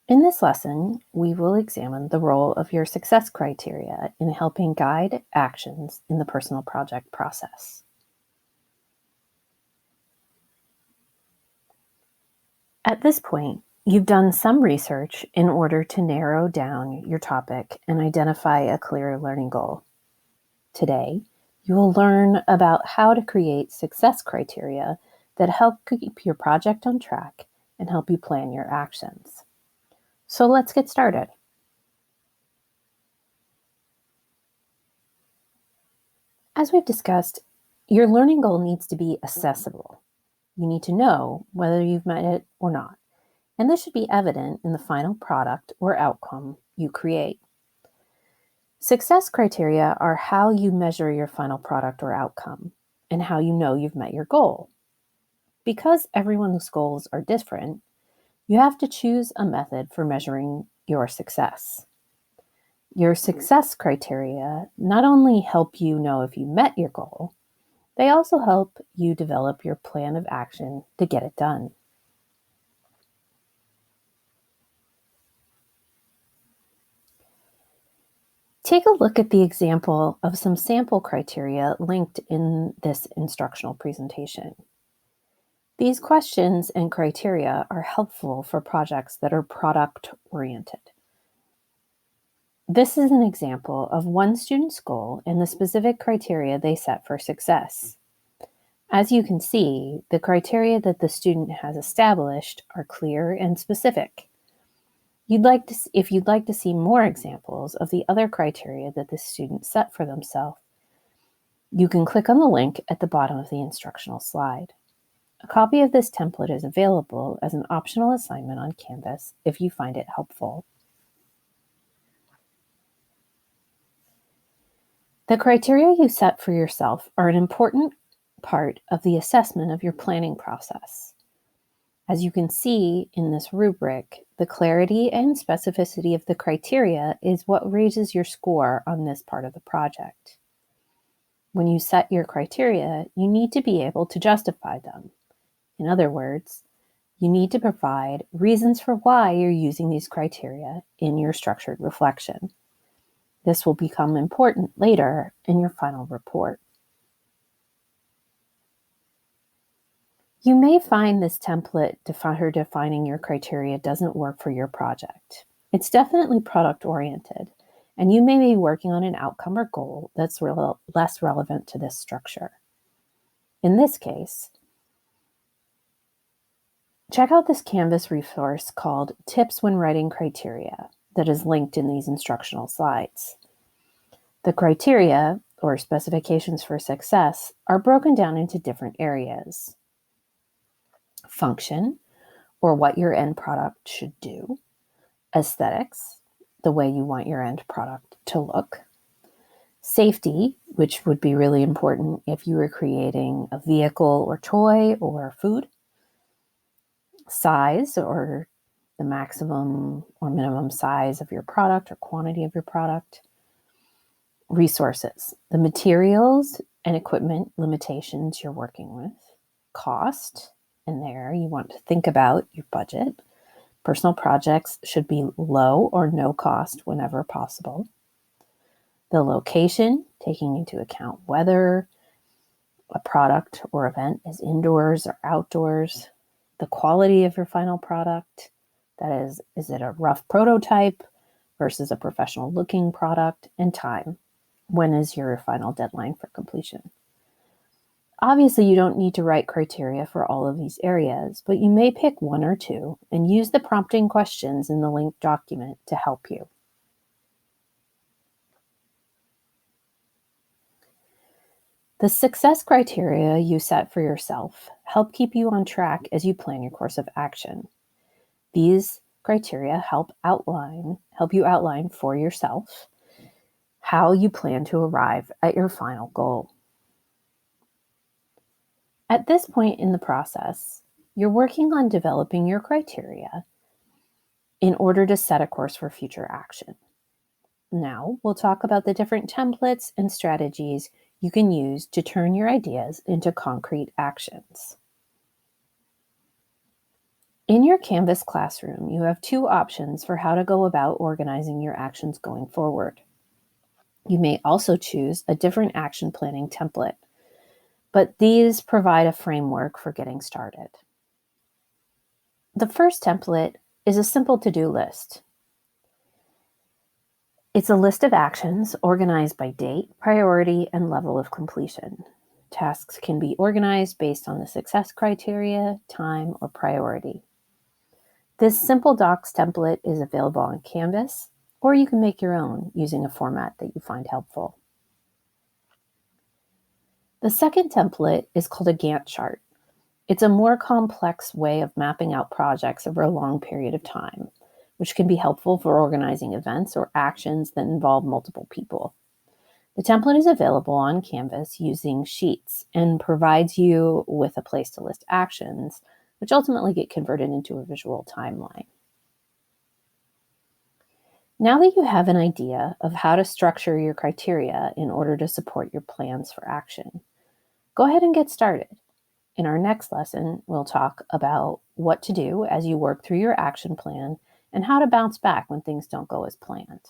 In this lesson, we will examine the role of your success criteria in helping guide actions in the personal project process. At this point, you've done some research in order to narrow down your topic and identify a clear learning goal. Today, you will learn about how to create success criteria that help keep your project on track and help you plan your actions. So let's get started. As we've discussed, your learning goal needs to be accessible. You need to know whether you've met it or not, and this should be evident in the final product or outcome you create. Success criteria are how you measure your final product or outcome and how you know you've met your goal. Because everyone's goals are different, you have to choose a method for measuring your success. Your success criteria not only help you know if you met your goal, they also help you develop your plan of action to get it done. Take a look at the example of some sample criteria linked in this instructional presentation. These questions and criteria are helpful for projects that are product-oriented. This is an example of one student's goal and the specific criteria they set for success. As you can see, the criteria that the student has established are clear and specific. If you'd like to see more examples of the other criteria that the student set for themselves, you can click on the link at the bottom of the instructional slide. A copy of this template is available as an optional assignment on Canvas if you find it helpful. The criteria you set for yourself are an important part of the assessment of your planning process. As you can see in this rubric, the clarity and specificity of the criteria is what raises your score on this part of the project. When you set your criteria, you need to be able to justify them. In other words, you need to provide reasons for why you're using these criteria in your structured reflection. This will become important later in your final report. You may find this template for defining your criteria doesn't work for your project. It's definitely product-oriented, and you may be working on an outcome or goal that's less relevant to this structure. In this case, check out this Canvas resource called Tips When Writing Criteria that is linked in these instructional slides. The criteria, or specifications for success, are broken down into different areas. Function, or what your end product should do. Aesthetics, the way you want your end product to look. Safety, which would be really important if you were creating a vehicle or toy or food. Size, or the maximum or minimum size of your product or quantity of your product. Resources, the materials and equipment limitations you're working with. Cost, and there you want to think about your budget. Personal projects should be low or no cost whenever possible. The location, taking into account whether a product or event is indoors or outdoors. The quality of your final product, that is it a rough prototype versus a professional looking product? And time, when is your final deadline for completion? Obviously, you don't need to write criteria for all of these areas, but you may pick one or two and use the prompting questions in the linked document to help you. The success criteria you set for yourself help keep you on track as you plan your course of action. These criteria help you outline for yourself how you plan to arrive at your final goal. At this point in the process, you're working on developing your criteria in order to set a course for future action. Now, we'll talk about the different templates and strategies you can use to turn your ideas into concrete actions. In your Canvas classroom, you have two options for how to go about organizing your actions going forward. You may also choose a different action planning template, but these provide a framework for getting started. The first template is a simple to-do list. It's a list of actions organized by date, priority, and level of completion. Tasks can be organized based on the success criteria, time, or priority. This simple docs template is available on Canvas, or you can make your own using a format that you find helpful. The second template is called a Gantt chart. It's a more complex way of mapping out projects over a long period of time, which can be helpful for organizing events or actions that involve multiple people. The template is available on Canvas using sheets and provides you with a place to list actions, which ultimately get converted into a visual timeline. Now that you have an idea of how to structure your criteria in order to support your plans for action, go ahead and get started. In our next lesson, we'll talk about what to do as you work through your action plan and how to bounce back when things don't go as planned.